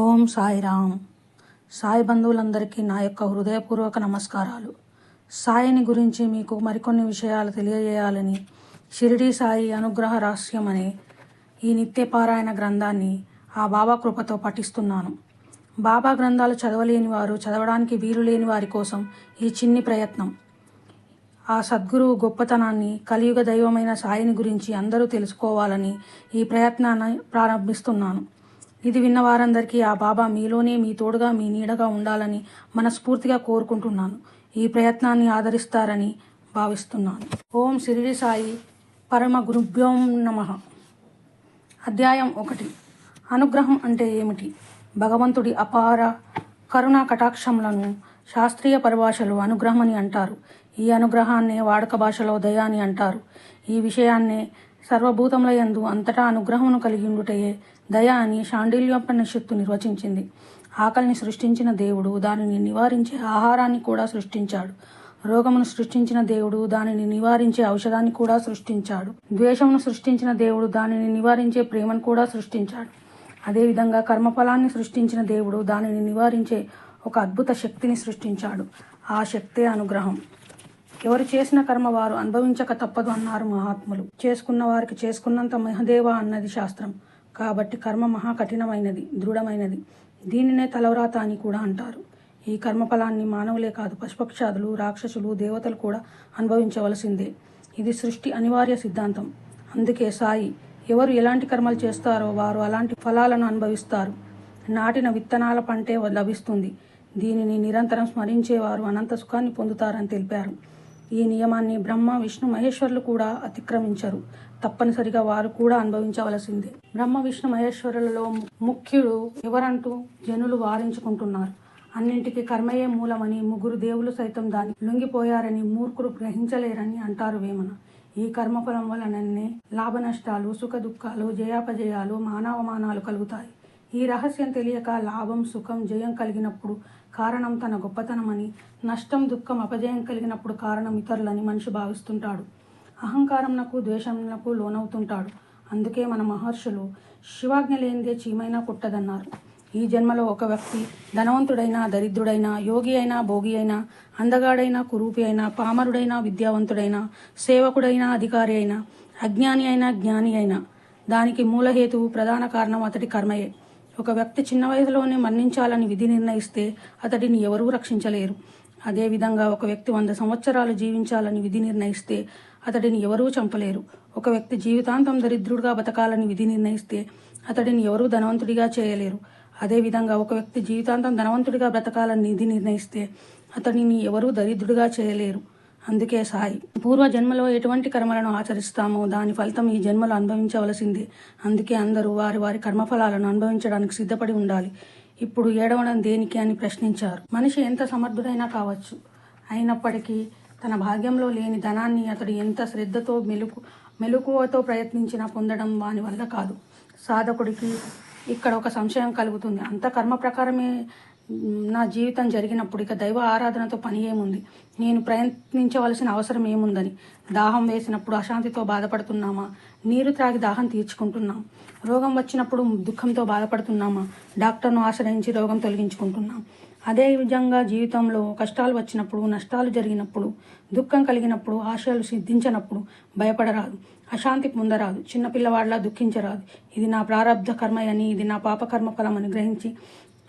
ఓం సాయిరామ్. సాయి బంధువులందరికీ నా యొక్క హృదయపూర్వక నమస్కారాలు. సాయిని గురించి మీకు మరికొన్ని విషయాలు తెలియజేయాలని షిరిడి సాయి అనుగ్రహ రహస్యం అనే ఈ నిత్యపారాయణ గ్రంథాన్ని ఆ బాబా కృపతో పఠిస్తున్నాను. బాబా గ్రంథాలు చదవలేని వారు, చదవడానికి వీలు లేని వారి కోసం ఈ చిన్ని ప్రయత్నం. ఆ సద్గురువు గొప్పతనాన్ని, కలియుగ దైవమైన సాయిని గురించి అందరూ తెలుసుకోవాలని ఈ ప్రయత్నాన్ని ప్రారంభిస్తున్నాను. ఇది విన్న వారందరికీ ఆ బాబా మీలోనే, మీ తోడుగా, మీ నీడగా ఉండాలని మనస్ఫూర్తిగా కోరుకుంటున్నాను. ఈ ప్రయత్నాన్ని ఆదరిస్తారని భావిస్తున్నాను. ఓం షిరిడి సాయి పరమ గురుభ్యోం నమః. అధ్యాయం 1. అనుగ్రహం అంటే ఏమిటి? భగవంతుడి అపార కరుణా కటాక్షములను శాస్త్రీయ పరిభాషలో అనుగ్రహం అని అంటారు. ఈ అనుగ్రహాన్నే వాడుక భాషలో దయ అని అంటారు. ఈ విషయాన్నే సర్వభూతముల యందు అంతటా అనుగ్రహమును కలిగి ఉండుటయే దయ అని శాండిల్యోపనిషత్తు నిర్వచించింది. ఆకలిని సృష్టించిన దేవుడు దానిని నివారించే ఆహారాన్ని కూడా సృష్టించాడు. రోగమును సృష్టించిన దేవుడు దానిని నివారించే ఔషధాన్ని కూడా సృష్టించాడు. ద్వేషమును సృష్టించిన దేవుడు దానిని నివారించే ప్రేమను కూడా సృష్టించాడు. అదేవిధంగా కర్మఫలాన్ని సృష్టించిన దేవుడు దానిని నివారించే ఒక అద్భుత శక్తిని సృష్టించాడు. ఆ శక్తే అనుగ్రహం. ఎవరు చేసిన కర్మ వారు అనుభవించక తప్పదు అన్నారు మహాత్ములు. చేసుకున్న వారికి చేసుకున్నంత మహదేవ అన్నది శాస్త్రం. కాబట్టి కర్మ మహా కఠినమైనది, దృఢమైనది. దీనినే తలవ్రాత అని కూడా అంటారు. ఈ కర్మఫలాన్ని మానవులే కాదు, పశుపక్షాదులు, రాక్షసులు, దేవతలు కూడా అనుభవించవలసిందే. ఇది సృష్టి అనివార్య సిద్ధాంతం. అందుకే సాయి ఎవరు ఎలాంటి కర్మలు చేస్తారో వారు అలాంటి ఫలాలను అనుభవిస్తారు. నాటిన విత్తనాల పంటే లభిస్తుంది. దీనిని నిరంతరం స్మరించేవారు అనంత సుఖాన్ని పొందుతారని తెలిపారు. ఈ నియమాన్ని బ్రహ్మ, విష్ణు, మహేశ్వరులు కూడా అతిక్రమించరు. తప్పనిసరిగా వారు కూడా అనుభవించవలసిందే. బ్రహ్మ, విష్ణు, మహేశ్వరులలో ముఖ్యుడు ఎవరంటూ జనులు వారించుకుంటున్నారు. అన్నింటికీ కర్మయే మూలమని, ముగ్గురు దేవులు సైతం దాన్ని లొంగిపోయారని మూర్ఖులు గ్రహించలేరని అంటారు వేమన. ఈ కర్మఫలం వలననే లాభ నష్టాలు, సుఖ దుఃఖాలు, జయాపజయాలు, మానవమానాలు కలుగుతాయి. ఈ రహస్యం తెలియక లాభం, సుఖం, జయం కలిగినప్పుడు కారణం తన గొప్పతనమని, నష్టం, దుఃఖం, అపజయం కలిగినప్పుడు కారణం ఇతరులని మనిషి భావిస్తుంటాడు. అహంకారంనకు, ద్వేషంనకు లోనవుతుంటాడు. అందుకే మన మహర్షులు శివాజ్ఞ లేనిదే చీమైనా పుట్టదన్నారు. ఈ జన్మలో ఒక వ్యక్తి ధనవంతుడైనా, దరిద్రుడైనా, యోగి అయినా, భోగి అయినా, అందగాడైనా, కురూపి అయినా, పామరుడైనా, విద్యావంతుడైనా, సేవకుడైనా, అధికారి అయినా, అజ్ఞాని అయినా, జ్ఞాని అయినా, దానికి మూలహేతువు, ప్రధాన కారణం అతడి కర్మయే. ఒక వ్యక్తి చిన్న వయసులోనే మరణించాలని విధి నిర్ణయిస్తే అతడిని ఎవరూ రక్షించలేరు. అదేవిధంగా ఒక వ్యక్తి 100 సంవత్సరాలు జీవించాలని విధి నిర్ణయిస్తే అతడిని ఎవరూ చంపలేరు. ఒక వ్యక్తి జీవితాంతం దరిద్రుడిగా బతకాలని విధి నిర్ణయిస్తే అతడిని ఎవరూ ధనవంతుడిగా చేయలేరు. అదేవిధంగా ఒక వ్యక్తి జీవితాంతం ధనవంతుడిగా బ్రతకాలని విధి నిర్ణయిస్తే అతడిని ఎవరూ దరిద్రుడిగా చేయలేరు. అందుకే సాయి పూర్వ జన్మలో ఎటువంటి కర్మలను ఆచరిస్తామో దాని ఫలితం ఈ జన్మలో అనుభవించవలసిందే. అందుకే అందరూ వారి వారి కర్మఫలాలను అనుభవించడానికి సిద్ధపడి ఉండాలి. ఇప్పుడు ఏడవడం దేనికి అని ప్రశ్నించారు. మనిషి ఎంత సమర్థుడైనా కావచ్చు. అయినప్పటికీ తన భాగ్యంలో లేని ధనాన్ని అతడు ఎంత శ్రద్ధతో, మెలకువతో ప్రయత్నించినా పొందడం వాని వల్ల కాదు. సాధకుడికి ఇక్కడ ఒక సంశయం కలుగుతుంది. అంత కర్మ ప్రకారమే నా జీవితం జరిగినప్పుడు ఇక దైవ ఆరాధనతో పని ఏముంది? నేను ప్రయత్నించవలసిన అవసరం ఏముందని. దాహం వేసినప్పుడు అశాంతితో బాధపడుతున్నామా? నీరు త్రాగి దాహం తీర్చుకుంటున్నాం. రోగం వచ్చినప్పుడు దుఃఖంతో బాధపడుతున్నామా? డాక్టర్ను ఆశ్రయించి రోగం తొలగించుకుంటున్నాం. అదే విధంగా జీవితంలో కష్టాలు వచ్చినప్పుడు, నష్టాలు జరిగినప్పుడు, దుఃఖం కలిగినప్పుడు, ఆశయాలు సిద్ధించినప్పుడు భయపడరాదు, అశాంతి పొందరాదు, చిన్నపిల్లవాడిలా దుఃఖించరాదు. ఇది నా ప్రారబ్ధ కర్మయని, ఇది నా పాపకర్మ ఫలమని గ్రహించి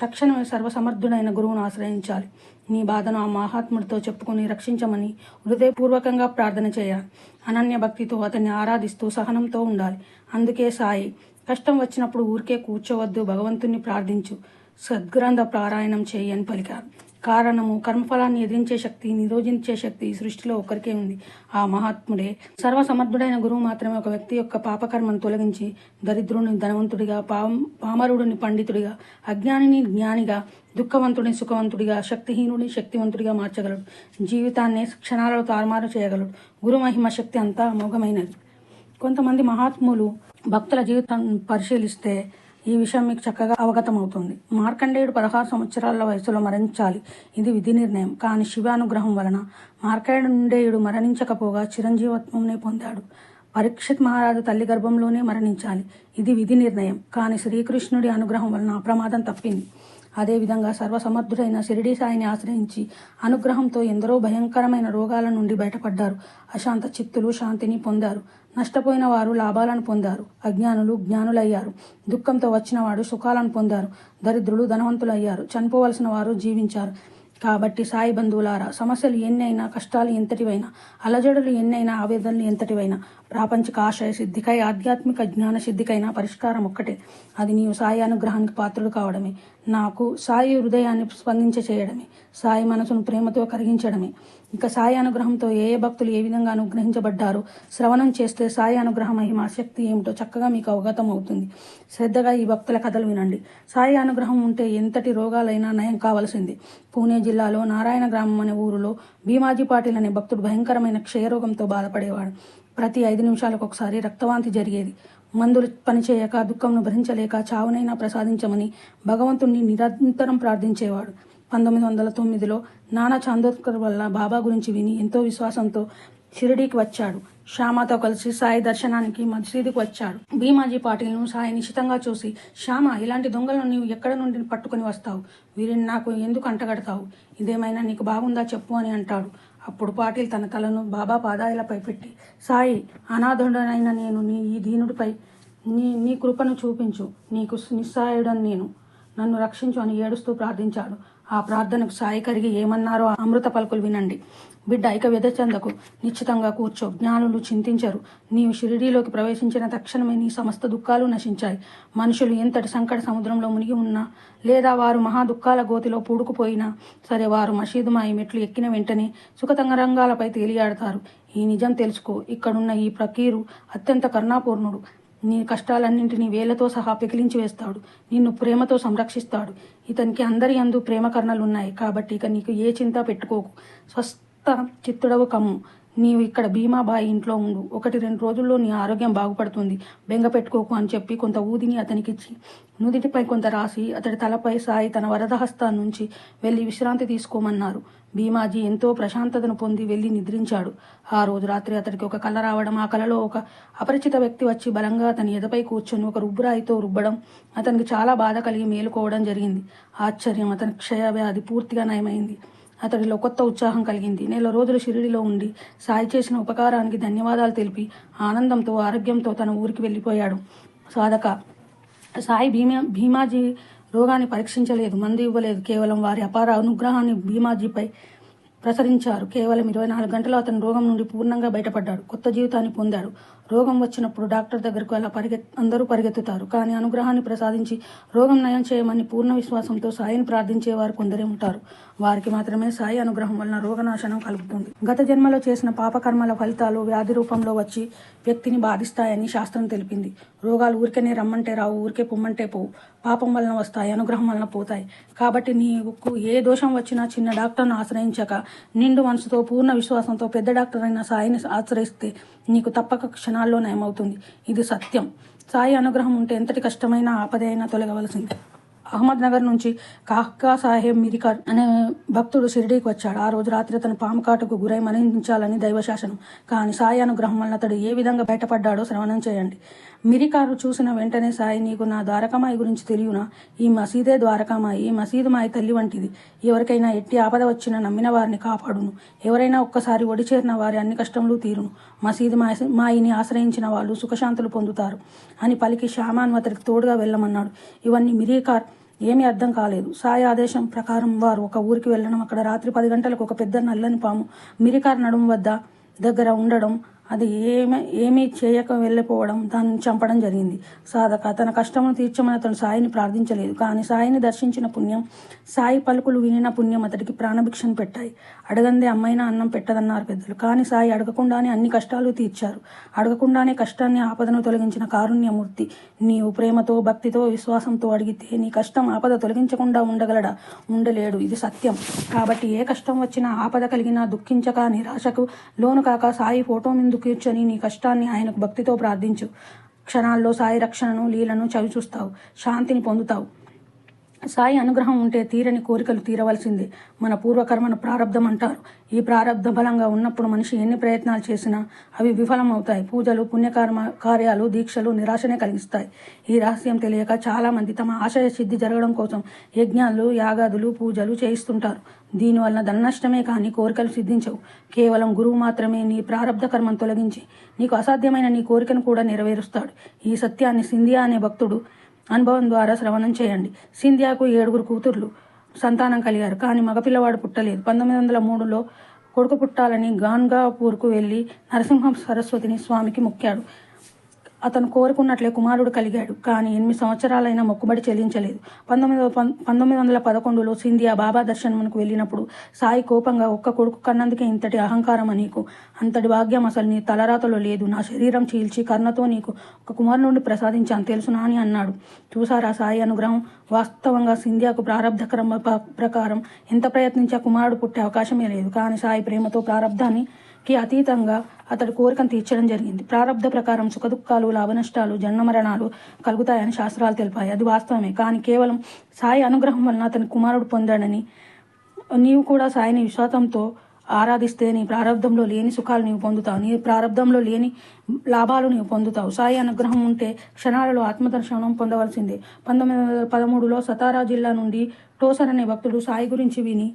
తక్షణమే సర్వసమర్థుడైన గురువును ఆశ్రయించాలి. నీ బాధను ఆ మహాత్ముడితో చెప్పుకుని రక్షించమని హృదయపూర్వకంగా ప్రార్థన చేయాలి. అనన్య భక్తితో అతన్ని ఆరాధిస్తూ సహనంతో ఉండాలి. అందుకే సాయి కష్టం వచ్చినప్పుడు ఊరికే కూర్చోవద్దు, భగవంతుని ప్రార్థించు, సద్గ్రంథ పారాయణం చేయి అని పలికారు. కారణము కర్మఫలాన్ని ఎదిరించే శక్తి, నిరోధించే శక్తి ఈ సృష్టిలో ఒక్కరికే ఉంది. ఆ మహాత్ముడే. సర్వసమర్థుడైన గురువు మాత్రమే ఒక వ్యక్తి యొక్క పాపకర్మను తొలగించి దరిద్రుని ధనవంతుడిగా, పామరుడిని పండితుడిగా, అజ్ఞానిని జ్ఞానిగా, దుఃఖవంతుడిని సుఖవంతుడిగా, శక్తిహీనుడిని శక్తివంతుడిగా మార్చగలడు. జీవితాన్ని క్షణాలలో తారుమారు చేయగలడు. గురు మహిమ శక్తి అంతా అమోఘమైనది. కొంతమంది మహాత్ములు భక్తుల జీవితం పరిశీలిస్తే ఈ విషయం మీకు చక్కగా అవగతమవుతుంది. మార్కండేయుడు 16 సంవత్సరాల వయసులో మరణించాలి. ఇది విధి నిర్ణయం. కానీ శివానుగ్రహం వలన మార్కండేయుడు మరణించకపోగా చిరంజీవత్వంనే పొందాడు. పరీక్షిత్ మహారాజు తల్లి గర్భంలోనే మరణించాలి. ఇది విధి నిర్ణయం. కానీ శ్రీకృష్ణుడి అనుగ్రహం వలన అప్రమాదం తప్పింది. అదేవిధంగా సర్వసమర్థుడైన షిరిడీ సాయిని ఆశ్రయించి అనుగ్రహంతో ఎందరో భయంకరమైన రోగాల నుండి బయటపడ్డారు. అశాంత చిత్తులు శాంతిని పొందారు. నష్టపోయిన వారు లాభాలను పొందారు. అజ్ఞానులు జ్ఞానులయ్యారు. దుఃఖంతో వచ్చిన వాడు సుఖాలను పొందారు. దరిద్రులు ధనవంతులయ్యారు. చనిపోవలసిన వారు జీవించారు. కాబట్టి సాయి బంధువులారా, సమస్యలు ఎన్నైనా, కష్టాలు ఎంతటివైనా, అలజడులు ఎన్నైనా, ఆవేదనలు ఎంతటివైనా, ప్రాపంచిక ఆశయ సిద్ధికై, ఆధ్యాత్మిక జ్ఞాన సిద్ధికైనా పరిష్కారం ఒక్కటే. అది నీవు సాయి అనుగ్రహానికి పాత్రుడు కావడమే. నాకు సాయి హృదయాన్ని స్పందించ చేయడమే. సాయి మనసును ప్రేమతో కరిగించడమే. ఇక సాయి అనుగ్రహంతో ఏ భక్తులు ఏ విధంగా అనుగ్రహించబడ్డారో శ్రవణం చేస్తే సాయి అనుగ్రహ మహిమ శక్తి ఏమిటో చక్కగా మీకు అవగతం అవుతుంది. శ్రద్ధగా ఈ భక్తుల కథలు వినండి. సాయి అనుగ్రహం ఉంటే ఎంతటి రోగాలైనా నయం కావలసింది. పూణే జిల్లాలో నారాయణ గ్రామం అనే ఊరిలో భీమాజీ పాటిల్ అనే భక్తుడు భయంకరమైన క్షయరోగంతో బాధపడేవాడు. ప్రతి 5 నిమిషాలకు ఒకసారి రక్తవాంతి జరిగేది. మందులు పనిచేయక, దుఃఖంను భరించలేక చావునైనా ప్రసాదించమని భగవంతుణ్ణి నిరంతరం ప్రార్థించేవాడు. 1909లో నానా చాందోర్కర్ వల్ల బాబా గురించి విని ఎంతో విశ్వాసంతో షిరిడీకి వచ్చాడు. శ్యామతో కలిసి సాయి దర్శనానికి మసీదుకు వచ్చాడు. భీమాజీ పాటిల్ను సాయి నిశితంగా చూసి, శ్యామ, ఇలాంటి దొంగలను నీవు ఎక్కడి నుండి పట్టుకుని వస్తావు? వీరిని నాకు ఎందుకు అంటగడతావు? ఇదేమైనా నీకు బాగుందా చెప్పు అని అంటాడు. అప్పుడు పాటిల్ తన తలను బాబా పాదాలపై పెట్టి, సాయి, అనాథుడనైన నేను ఈ దీనుడిపై నీ కృపను చూపించు. నీకు నిస్సహాయుడని నేను, నన్ను రక్షించు అని ఏడుస్తూ ప్రార్థించాడు. ఆ ప్రార్థనకు సాయి కరిగి ఏమన్నారో అమృత పలుకులు వినండి. బిడ్డ, ఇక వ్యధచందకు, నిశ్చితంగా కూర్చో. జ్ఞానులు చింతించరు. నీవు షిరిడీలోకి ప్రవేశించిన తక్షణమే నీ సమస్త దుఃఖాలు నశించాయి. మనుషులు ఎంతటి సంకట సముద్రంలో మునిగి ఉన్నా, లేదా వారు మహా దుఃఖాల గోతిలో పూడుకుపోయినా సరే, వారు మసీదుమాయి మెట్లు ఎక్కిన వెంటనే సుఖతంగరంగాలపై తేలియాడతారు. ఈ నిజం తెలుసుకో. ఇక్కడున్న ఈ ఫకీరు అత్యంత కరుణాపూర్ణుడు. నీ కష్టాలన్నింటినీ వేలతో సహా పెకిలించి వేస్తాడు. నిన్ను ప్రేమతో సంరక్షిస్తాడు. ఇతనికి అందరి యందు ప్రేమ కరుణలున్నాయి. కాబట్టి ఇక నీకు ఏ చింత పెట్టుకోకు. స్వస్థ చిత్తుడవు కమ్ము. నీవు ఇక్కడ భీమాబాయి ఇంట్లో ఉండు. 1-2 రోజుల్లో నీ ఆరోగ్యం బాగుపడుతుంది. బెంగ పెట్టుకోకు అని చెప్పి కొంత ఊదిని అతనికిచ్చి, నుదిటిపై కొంత రాసి అతడి తలపై సాయి తన వరద హస్తాన్ని నుంచి వెళ్ళి విశ్రాంతి తీసుకోమన్నారు. భీమాజీ ఎంతో ప్రశాంతతను పొంది వెళ్ళి నిద్రించాడు. ఆ రోజు రాత్రి అతడికి ఒక కల రావడం, ఆ కలలో ఒక అపరిచిత వ్యక్తి వచ్చి బలంగా అతని ఎదపై కూర్చొని ఒక రుబ్బురాయితో రుబ్బడం అతనికి చాలా బాధ కలిగి మేలుకోవడం జరిగింది. ఆశ్చర్యం, అతని క్షయవ్యాధి పూర్తిగా నయమైంది. అతడిలో కొత్త ఉత్సాహం కలిగింది. 1 రోజులు షిరిడిలో ఉండి సాయి చేసిన ఉపకారానికి ధన్యవాదాలు తెలిపి ఆనందంతో, ఆరోగ్యంతో తన ఊరికి వెళ్ళిపోయాడు. సాధక, సాయి భీమాజీ రోగాన్ని పరీక్షించలేదు, మందు ఇవ్వలేదు. కేవలం వారి అపార అనుగ్రహాన్ని భీమాజీపై ప్రసరించారు. కేవలం 24 గంటలు అతను రోగం నుండి పూర్ణంగా బయటపడ్డాడు. కొత్త జీవితాన్ని పొందాడు. రోగం వచ్చినప్పుడు డాక్టర్ దగ్గరకు అలా అందరూ పరిగెత్తుతారు. కానీ అనుగ్రహాన్ని ప్రసాదించి రోగం నయం చేయమని పూర్ణ విశ్వాసంతో సాయిని ప్రార్థించేవారు కొందరే ఉంటారు. వారికి మాత్రమే సాయి అనుగ్రహం వలన రోగనాశనం కలుగుతుంది. గత జన్మలో చేసిన పాపకర్మల ఫలితాలు వ్యాధి రూపంలో వచ్చి వ్యక్తిని బాధిస్తాయని శాస్త్రం తెలిపింది. రోగాలు ఊరికనే రమ్మంటే రావు, ఊరికే పొమ్మంటే పోవు. పాపం వలన వస్తాయి, అనుగ్రహం వలన పోతాయి. కాబట్టి నీకు ఏ దోషం వచ్చినా చిన్న డాక్టర్ను ఆశ్రయించక నిండు మనసుతో, పూర్ణ విశ్వాసంతో పెద్ద డాక్టర్ అయిన సాయిని ఆశ్రయిస్తే నీకు తప్పక క్షణాల్లో నయమవుతుంది. ఇది సత్యం. సాయి అనుగ్రహం ఉంటే ఎంతటి కష్టమైన ఆపద అయినా తొలగవలసింది. అహ్మద్నగర్ నుంచి కాకా సాహెబ్ మిరికార్ అనే భక్తుడు షిరిడీకి వచ్చాడు. ఆ రోజు రాత్రి అతను పాము కాటుకు గురై మరణించాలని దైవశాసనం. కానీ సాయి అనుగ్రహం వలన అతడు ఏ విధంగా బయటపడ్డాడో శ్రవణం చేయండి. మిరికారు చూసిన వెంటనే, సాయి, నీకు నా ద్వారకామాయి గురించి తెలియనా? ఈ మసీదే ద్వారకామాయి. ఈ మసీదు మాయి తల్లి వంటిది. ఎవరికైనా ఎట్టి ఆపద వచ్చినా నమ్మిన వారిని కాపాడును. ఎవరైనా ఒక్కసారి ఒడి చేరిన వారి అన్ని కష్టములు తీరును. మసీదు మాయిని ఆశ్రయించిన వాళ్ళు సుఖశాంతులు పొందుతారు అని పలికి శ్యామాను అతడికి తోడుగా వెళ్ళమన్నాడు. ఇవన్నీ మిరికార్ ఏమీ అర్థం కాలేదు. సాయి ఆదేశం ప్రకారం వారు ఒక ఊరికి వెళ్ళడం, అక్కడ రాత్రి 10 గంటలకు ఒక పెద్ద నల్లని పాము మిరికార్ నడుము దగ్గర ఉండడం, అది ఏమీ చేయక వెళ్ళిపోవడం, దాన్ని చంపడం జరిగింది. సాధక, తన కష్టమును తీర్చమని అతను సాయిని ప్రార్థించలేదు. కానీ సాయిని దర్శించిన పుణ్యం, సాయి పలుకులు వినిన పుణ్యం అతడికి ప్రాణభిక్షను పెట్టాయి. అడగందే అమ్మైనా అన్నం పెట్టదన్నారు పెద్దలు. కానీ సాయి అడగకుండానే అన్ని కష్టాలు తీర్చారు. అడగకుండానే కష్టాన్ని, ఆపదను తొలగించిన కారుణ్యమూర్తి. నీవు ప్రేమతో, భక్తితో, విశ్వాసంతో అడిగితే నీ కష్టం, ఆపద తొలగించకుండా ఉండగలడా? ఉండలేడు. ఇది సత్యం. కాబట్టి ఏ కష్టం వచ్చినా, ఆపద కలిగినా దుఃఖించక, నిరాశకు లోను కాక సాయి ఫోటో ముందు కూర్చొని నీ కష్టాన్ని ఆయనకు భక్తితో ప్రార్థించు. క్షణాల్లో సాయి రక్షణను, లీలను చవి చూస్తావు. శాంతిని పొందుతావు. సాయి అనుగ్రహం ఉంటే తీరని కోరికలు తీరవలసిందే. మన పూర్వకర్మను ప్రారబ్ధం అంటారు. ఈ ప్రారబ్ధ బలంగా ఉన్నప్పుడు మనిషి ఎన్ని ప్రయత్నాలు చేసినా అవి విఫలం అవుతాయి. పూజలు, పుణ్యకర్మ కార్యాలు, దీక్షలు నిరాశనే కలిగిస్తాయి. ఈ రహస్యం తెలియక చాలామంది తమ ఆశయ సిద్ధి జరగడం కోసం యజ్ఞాలు, యాగాదులు, పూజలు చేయిస్తుంటారు. దీనివలన ధన నష్టమే కానీ కోరికలు సిద్ధించవు. కేవలం గురువు మాత్రమే నీ ప్రారబ్ధ కర్మను తొలగించి నీకు అసాధ్యమైన నీ కోరికను కూడా నెరవేరుస్తాడు. ఈ సత్యాన్ని సింధియా అనే భక్తుడు అనుభవం ద్వారా శ్రవణం చేయండి. సింధియాకు 7 కూతుర్లు సంతానం కలిగారు, కానీ మగపిల్లవాడు పుట్టలేదు. 1903లో కొడుకు పుట్టాలని గాన్గాపూర్కు వెళ్ళి నరసింహ సరస్వతిని స్వామికి మొక్కాడు. అతను కోరుకున్నట్లే కుమారుడు కలిగాడు, కానీ 8 సంవత్సరాలైనా మొక్కుబడి చెల్లించలేదు. 1911లో సింధియా బాబా దర్శనమునకు వెళ్ళినప్పుడు సాయి కోపంగా, ఒక్క కొడుకు కన్నందుకే ఇంతటి అహంకారం నీకు, అంతటి భాగ్యం అసలు నీ తలరాతలో లేదు. నా శరీరం చీల్చి కర్ణతో నీకు ఒక కుమారుని ప్రసాదించాను తెలుసునా అని అన్నాడు. చూసారా సాయి అనుగ్రహం. వాస్తవంగా సింధియాకు ప్రారబ్ధ క్రమ ప్రకారం ఎంత ప్రయత్నించా కుమారుడు పుట్టే అవకాశమే లేదు. కానీ సాయి ప్రేమతో ప్రారబ్ధానికి అతీతంగా అతడి కోరికను తీర్చడం జరిగింది. ప్రారబ్ధ ప్రకారం సుఖదుఖాలు, లాభనష్టాలు, జన్మమరణాలు కలుగుతాయని శాస్త్రాలు తెలిపాయి. అది వాస్తవమే. కానీ కేవలం సాయి అనుగ్రహం వలన అతని కుమారుడు పొందాడని నీవు కూడా సాయిని విశ్వాసంతో ఆరాధిస్తే నీ ప్రారబ్ధంలో లేని సుఖాలు నీవు పొందుతావు. నీ ప్రారబ్ధంలో లేని లాభాలు నీవు పొందుతావు. సాయి అనుగ్రహం ఉంటే క్షణాలలో ఆత్మదర్శనం పొందవలసిందే. 1913లో సతారా జిల్లా నుండి టోసర్ అనే భక్తుడు సాయి గురించి విని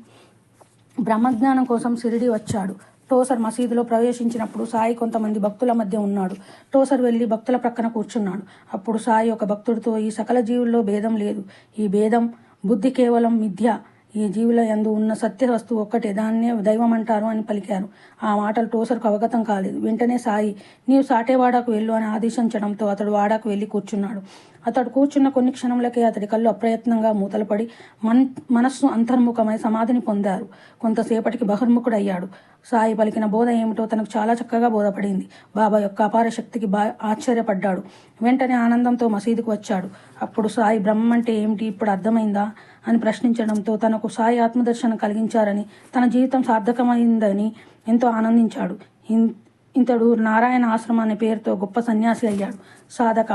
బ్రహ్మజ్ఞానం కోసం షిరిడి వచ్చాడు. టోసర్ మసీదులో ప్రవేశించినప్పుడు సాయి కొంతమంది భక్తుల మధ్య ఉన్నాడు. టోసర్ వెళ్ళి భక్తుల ప్రక్కన కూర్చున్నాడు. అప్పుడు సాయి ఒక భక్తుడితో, ఈ సకల జీవుల్లో భేదం లేదు. ఈ భేదం బుద్ధి కేవలం మిథ్య. ఈ జీవుల యందు ఉన్న సత్య వస్తువు ఒక్కటే, దాన్నే దైవం అంటారు అని పలికారు. ఆ మాటలు టోసర్కు అవగతం కాలేదు. వెంటనే సాయి, నీవు సాటేవాడాకు వెళ్ళు అని ఆదేశించడంతో అతడు వాడాకు వెళ్ళి కూర్చున్నాడు. అతడు కూర్చున్న కొన్ని క్షణములకే అతడి కళ్ళు అప్రయత్నంగా మూతలపడి మనస్సు అంతర్ముఖమై సమాధిని పొందారు. కొంతసేపటికి బహిర్ముఖుడయ్యాడు. సాయి పలికిన బోధ ఏమిటో తనకు చాలా చక్కగా బోధపడింది. బాబా యొక్క అపార శక్తికి ఆశ్చర్యపడ్డాడు. వెంటనే ఆనందంతో మసీదుకు వచ్చాడు. అప్పుడు సాయి బ్రహ్మం అంటే ఏమిటి ఇప్పుడు అర్థమైందా అని ప్రశ్నించడంతో తనకు సాయి ఆత్మదర్శనం కలిగించారని, తన జీవితం సార్థకమైందని ఎంతో ఆనందించాడు. ఇంతడు నారాయణ ఆశ్రమం అనే పేరుతో గొప్ప సన్యాసి అయ్యాడు. సాధక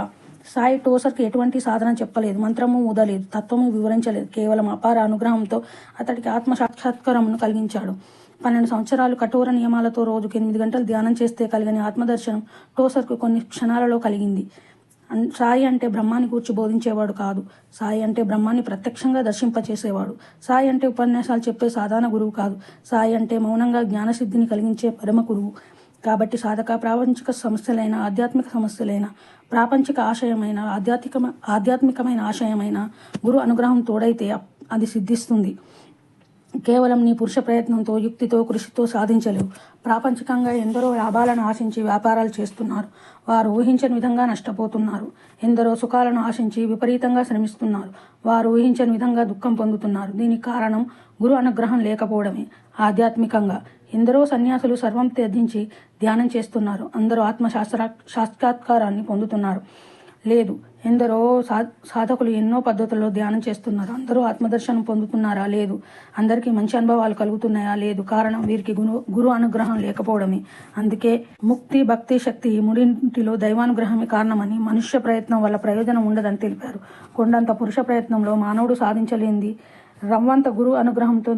సాయి టోసర్కి ఎటువంటి సాధన చెప్పలేదు, మంత్రము ఊదలేదు, తత్వము వివరించలేదు. కేవలం అపార అనుగ్రహంతో అతడికి ఆత్మ సాక్షాత్కారమును కలిగించాడు. 12 సంవత్సరాలు కఠోర నియమాలతో రోజుకు 8 గంటలు ధ్యానం చేస్తే కలిగిన ఆత్మదర్శనం టోసర్కు కొన్ని క్షణాలలో కలిగింది. సాయి అంటే బ్రహ్మాన్ని కూర్చి బోధించేవాడు కాదు. సాయి అంటే బ్రహ్మాన్ని ప్రత్యక్షంగా దర్శింపచేసేవాడు. సాయి అంటే ఉపన్యాసాలు చెప్పే సాధారణ గురువు కాదు. సాయి అంటే మౌనంగా జ్ఞానసిద్ధిని కలిగించే పరమ గురువు. కాబట్టి సాధక, ప్రాపంచిక సమస్యలైన, ఆధ్యాత్మిక సమస్యలైన, ప్రాపంచిక ఆశయమైన, ఆధ్యాత్మికమైన ఆశయమైన గురు అనుగ్రహం తోడైతే అది సిద్ధిస్తుంది. కేవలం నీ పురుష ప్రయత్నంతో, యుక్తితో, కృషితో సాధించలేవు. ప్రాపంచికంగా ఎందరో లాభాలను ఆశించి వ్యాపారాలు చేస్తున్నారు. వారు ఊహించని విధంగా నష్టపోతున్నారు. ఎందరో సుఖాలను ఆశించి విపరీతంగా శ్రమిస్తున్నారు. వారు ఊహించని విధంగా దుఃఖం పొందుతున్నారు. దీనికి కారణం గురు అనుగ్రహం లేకపోవడమే. ఆధ్యాత్మికంగా ఎందరో సన్యాసులు సర్వం త్యజించి ధ్యానం చేస్తున్నారు. అందరూ సాక్షాత్కారాన్ని పొందుతున్నారు. లేదు. ఎందరో సాధకులు ఎన్నో పద్ధతుల్లో ధ్యానం చేస్తున్నారు. అందరూ ఆత్మదర్శనం పొందుతున్నారా? లేదు. అందరికీ మంచి అనుభవాలు కలుగుతున్నాయా? లేదు. కారణం వీరికి గురు అనుగ్రహం లేకపోవడమే. అందుకే ముక్తి, భక్తి, శక్తి ఈ మూడింటిలో దైవానుగ్రహమే కారణమని, మనుష్య ప్రయత్నం వల్ల ప్రయోజనం ఉండదని తెలిపారు. కొండంత పురుష ప్రయత్నంలో మానవుడు సాధించలేంది రవ్వంత గురు అనుగ్రహంతో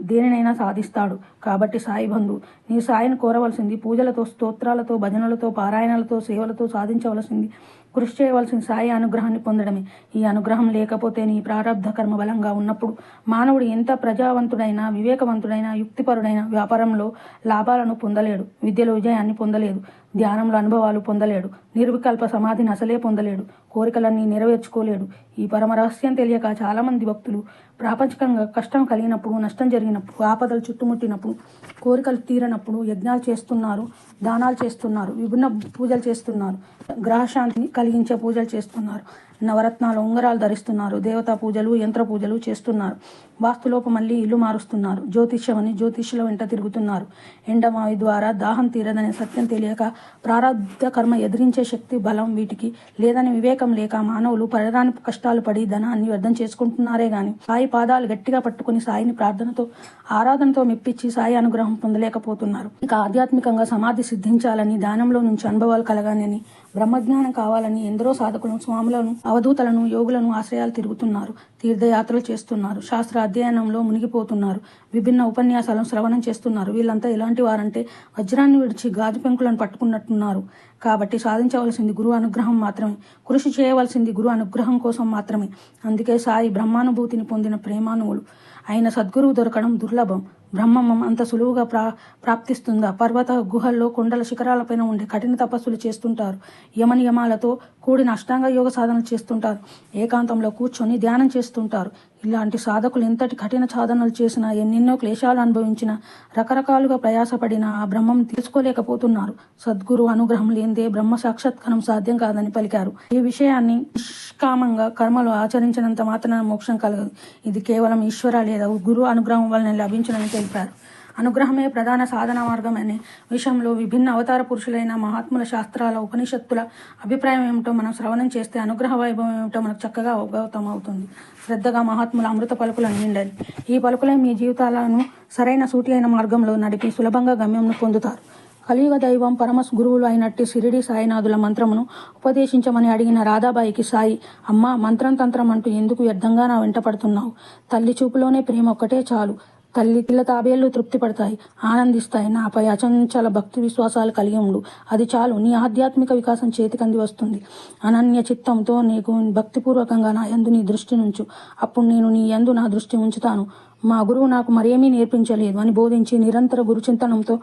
దేనినైనా సాధిస్తాడు. కాబట్టి సాయి బంధు, నీ సాయిని కోరవలసింది పూజలతో, స్తోత్రాలతో, భజనలతో, పారాయణలతో, సేవలతో సాధించవలసింది, కృషి చేయవలసిన సాయి అనుగ్రహాన్ని పొందడమే. ఈ అనుగ్రహం లేకపోతే నీ ప్రారబ్ధ కర్మ బలంగా ఉన్నప్పుడు మానవుడు ఎంత ప్రజావంతుడైనా, వివేకవంతుడైనా, యుక్తిపరుడైన వ్యాపారంలో లాభాలను పొందలేడు, విద్యలో విజయాన్ని పొందలేడు, ధ్యానంలో అనుభవాలు పొందలేడు, నిర్వికల్ప సమాధిని అసలే పొందలేడు, కోరికలన్నీ నెరవేర్చుకోలేడు. ఈ పరమ రహస్యం తెలియక చాలామంది భక్తులు ప్రాపంచికంగా కష్టం కలిగినప్పుడు, నష్టం జరిగినప్పుడు, ఆపదలు చుట్టుముట్టినప్పుడు, కోరికలు తీరనప్పుడు యజ్ఞాలు చేస్తున్నారు, దానాలు చేస్తున్నారు, విభిన్న పూజలు చేస్తున్నారు, గ్రహశాంతిని కలిగించే పూజలు చేస్తున్నారు, నవరత్నాల ఉంగరాలు ధరిస్తున్నారు, దేవతా పూజలు, యంత్ర పూజలు చేస్తున్నారు, వాస్తులోపు మళ్ళీ ఇల్లు మారుస్తున్నారు, జ్యోతిష్యమని జ్యోతిష్యుల వెంట తిరుగుతున్నారు. ఎండమావి ద్వారా దాహం తీరదనే సత్యం తెలియక, ప్రారబ్ధ కర్మ ఎదిరించే శక్తి బలం వీటికి లేదని వివేకం లేక మానవులు పరరాని కష్టాలు పడి ధనాన్ని వ్యర్థం చేసుకుంటున్నారే గాని సాయి పాదాలు గట్టిగా పట్టుకుని సాయిని ప్రార్థనతో, ఆరాధనతో మెప్పించి సాయి అనుగ్రహం పొందలేకపోతున్నారు. ఇక ఆధ్యాత్మికంగా సమాధి సిద్ధించాలని, ధ్యానంలో నుంచి అనుభవాలు కలగాలని, బ్రహ్మజ్ఞానం కావాలని ఎందరో సాధకులను, స్వాములను, అవధూతలను, యోగులను ఆశ్రయాలు తిరుగుతున్నారు. తీర్థయాత్రలు చేస్తున్నారు, శాస్త్ర అధ్యయనంలో మునిగిపోతున్నారు, విభిన్న ఉపన్యాసాలను శ్రవణం చేస్తున్నారు. వీళ్ళంతా ఎలాంటి వారంటే వజ్రాన్ని విడిచి గాజు పెంకులను పట్టుకున్నట్టున్నారు. కాబట్టి సాధించవలసింది గురువు అనుగ్రహం మాత్రమే, కృషి చేయవలసింది గురు అనుగ్రహం కోసం మాత్రమే. అందుకే సాయి బ్రహ్మానుభూతిని పొందిన ప్రేమానువులు అయిన సద్గురువు దొరకడం దుర్లభం. బ్రహ్మం అంత సులువుగా ప్రాప్తిస్తుందా? పర్వత గుహల్లో, కొండల శిఖరాలపైన ఉండే కఠిన తపస్సులు చేస్తుంటారు, యమనియమాలతో కూడిన అష్టాంగ యోగ సాధనలు చేస్తుంటారు, ఏకాంతంలో కూర్చొని ధ్యానం చేస్తుంటారు. ఇలాంటి సాధకులు ఎంతటి కఠిన సాధనలు చేసినా, ఎన్నెన్నో క్లేశాలు అనుభవించినా, రకరకాలుగా ప్రయాసపడినా ఆ బ్రహ్మం తెలుసుకోలేకపోతున్నారు. సద్గురు అనుగ్రహం లేనిదే బ్రహ్మ సాక్షాత్కారం సాధ్యం కాదని పలికారు. ఈ విషయాన్ని నిష్కామంగా కర్మలు ఆచరించినంత మాత్రాన మోక్షం కలగదు. ఇది కేవలం ఈశ్వర లేదా గురు అనుగ్రహం వలన లభించునని తెలిపారు. అనుగ్రహమే ప్రధాన సాధన మార్గం అనే విషయంలో విభిన్న అవతార పురుషులైన మహాత్ముల, శాస్త్రాల, ఉపనిషత్తుల అభిప్రాయం ఏమిటో మనం శ్రవణం చేస్తే అనుగ్రహ వైభవం ఏమిటో మనకు చక్కగా అవగతం అవుతుంది. శ్రద్ధగా మహాత్ముల అమృత పలుకులను వినండి. ఈ పలుకులే మీ జీవితాలను సరైన సూటి అయిన మార్గంలో నడిపి సులభంగా గమ్యంను పొందుతారు. కలియుగ దైవం పరమ గురువులు అయినట్టు షిరిడి సాయినాథుల మంత్రమును ఉపదేశించమని అడిగిన రాధాబాయికి సాయి, అమ్మా, మంత్రం తంత్రం అంటూ ఎందుకు వ్యర్థంగా నా వెంట పడుతున్నావు? తల్లి చూపులోనే ప్రేమ ఒక్కటే చాలు. తల్లి పిల్ల తాబేళ్లు తృప్తి పడతాయి, ఆనందిస్తాయి. నాపై అచంచల భక్తి విశ్వాసాలు కలిగి ఉండు, అది చాలు. నీ ఆధ్యాత్మిక వికాసం చేతికంది వస్తుంది. అనన్య చిత్తంతో నీకు భక్తిపూర్వకంగా నా యందు నీ దృష్టి నుంచు, అప్పుడు నేను నీ యందు నా దృష్టి ఉంచుతాను. మా గురువు నాకు మరేమీ నేర్పించలేదు అని బోధించి నిరంతర గురుచింతనంతో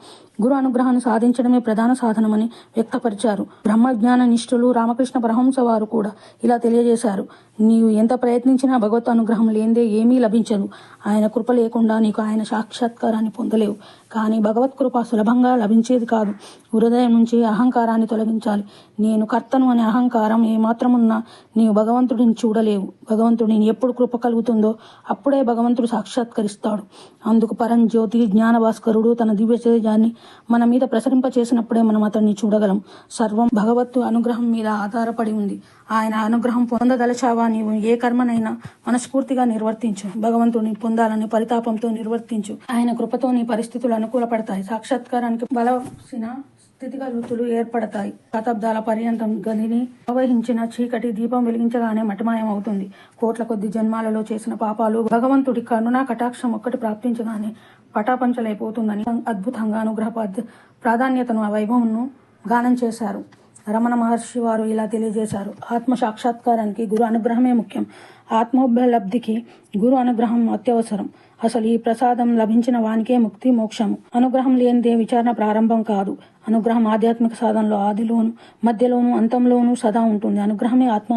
గురు అనుగ్రహాన్ని సాధించడమే ప్రధాన సాధనమని వ్యక్తపరిచారు. బ్రహ్మజ్ఞాన నిష్ఠులు రామకృష్ణ పరమహంస వారు కూడా ఇలా తెలియజేశారు. నీవు ఎంత ప్రయత్నించినా భగవత్ అనుగ్రహం లేనిదే ఏమీ లభించదు. ఆయన కృప లేకుండా నీకు ఆయన సాక్షాత్కారాన్ని పొందలేవు. కానీ భగవత్ కృప సులభంగా లభించేది కాదు. హృదయం నుంచి అహంకారాన్ని తొలగించాలి. నేను కర్తను అనే అహంకారం ఏమాత్రమున్నా నీవు భగవంతుడిని చూడలేవు. భగవంతుడిని ఎప్పుడు కృప కలుగుతుందో అప్పుడే భగవంతుడు సాక్షాత్కరిస్తాడు. అందుకు పరంజ్యోతి జ్ఞానభాస్కరుడు తన దివ్య తేజాన్ని మన మీద ప్రసరింప చేసినప్పుడే మనం అతన్ని చూడగలం. సర్వం భగవత్తు అనుగ్రహం మీద ఆధారపడి ఉంది. ఆయన అనుగ్రహం పొందదలచావా? నీవు ఏ కర్మనైనా మనస్ఫూర్తిగా నిర్వర్తించు. భగవంతుని పొందాలని పరితాపంతో నిర్వర్తించు. ఆయన కృపతో నీ పరిస్థితులు అనుకూలపడతాయి. సాక్షాత్కారానికి బలసిన స్థితిగతులు ఏర్పడతాయి. శతాబ్దాల పర్యంతం గదిని ఆవహించిన చీకటి దీపం వెలిగించగానే మటమాయం అవుతుంది. కోట్ల కొద్ది జన్మాలలో చేసిన పాపాలు భగవంతుడి కరుణా కటాక్షం ఒక్కటి ప్రాప్తించగానే పటాపంచలైపోతుందని అద్భుతంగా అనుగ్రహ ప్రాధాన్యతను, ఆ వైభవంను గానం చేశారు. రమణ మహర్షి వారు ఇలా తెలియజేశారు. ఆత్మ సాక్షాత్కారానికి గురు అనుగ్రహమే ముఖ్యం. ఆత్మోపలబ్ధికి గురు అనుగ్రహం అత్యవసరం. అసలు ఈ ప్రసాదం లభించిన వానికే ముక్తి, మోక్షము. అనుగ్రహం లేనిదే విచారణ ప్రారంభం కాదు. అనుగ్రహం ఆధ్యాత్మిక సాధనలో ఆదిలోను, మధ్యలోను, అంతంలోనూ సదా ఉంటుంది. అనుగ్రహమే ఆత్మ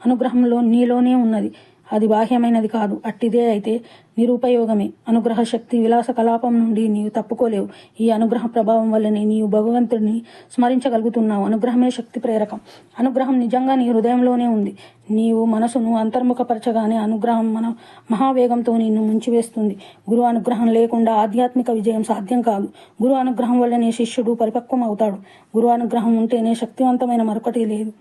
అనుగ్రహంలో నీలోనే ఉన్నది. అది బాహ్యమైనది కాదు. అట్టిదే అయితే నిరుపయోగమే. అనుగ్రహ శక్తి విలాస కలాపం నుండి నీవు తప్పుకోలేవు. ఈ అనుగ్రహ ప్రభావం వల్లనే నీవు భగవంతుడిని స్మరించగలుగుతున్నావు. అనుగ్రహమే శక్తి ప్రేరకం. అనుగ్రహం నిజంగా నీ హృదయంలోనే ఉంది. నీవు మనసును అంతర్ముఖపరచగానే అనుగ్రహం మన మహావేగంతో నిన్ను ముంచివేస్తుంది. గురు అనుగ్రహం లేకుండా ఆధ్యాత్మిక విజయం సాధ్యం కాదు. గురు అనుగ్రహం వల్లనే శిష్యుడు పరిపక్వం అవుతాడు. గురు అనుగ్రహం ఉంటేనే శక్తివంతమైన మరొకటి లేదు.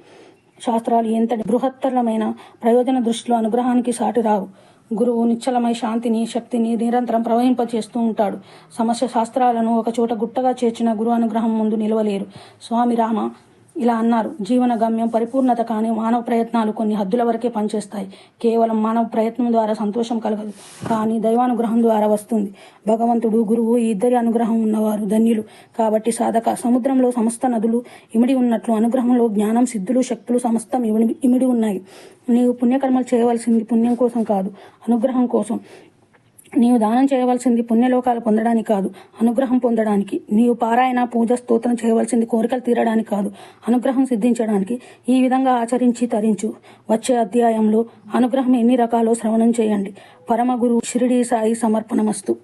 శాస్త్రాలు ఎంతటి బృహత్తరమైన ప్రయోజన దృష్టిలో అనుగ్రహానికి సాటి రావు. గురువు నిశ్చలమై శాంతిని, శక్తిని నిరంతరం ప్రవహింపచేస్తూ ఉంటాడు. సమస్య శాస్త్రాలను ఒక చోట గుట్టగా చేర్చిన గురు అనుగ్రహం ముందు నిలవలేరు. స్వామి రామ ఇలా అన్నారు. జీవన గమ్యం పరిపూర్ణత కానీ మానవ ప్రయత్నాలు కొన్ని హద్దుల వరకే పనిచేస్తాయి. కేవలం మానవ ప్రయత్నం ద్వారా సంతోషం కలగదు, కానీ దైవానుగ్రహం ద్వారా వస్తుంది. భగవంతుడు, గురువు ఈ ఇద్దరి అనుగ్రహం ఉన్నవారు ధన్యులు. కాబట్టి సాధక, సముద్రంలో సమస్త నదులు ఇమిడి ఉన్నట్లు అనుగ్రహంలో జ్ఞానం, సిద్ధులు, శక్తులు సమస్తం ఇమిడి ఉన్నాయి. నీవు పుణ్యకర్మలు చేయవలసింది పుణ్యం కోసం కాదు, అనుగ్రహం కోసం. నీవు దానం చేయవలసింది పుణ్యలోకాలు పొందడానికి కాదు, అనుగ్రహం పొందడానికి. నీవు పారాయణ, పూజ, స్తోత్రం చేయవలసింది కోరికలు తీరడానికి కాదు, అనుగ్రహం సిద్ధించడానికి. ఈ విధంగా ఆచరించి తరించు. వచ్చే అధ్యాయంలో అనుగ్రహం ఎన్ని రకాలో శ్రవణం చేయండి. పరమ గురు షిరిడి సాయి సమర్పణమస్తు.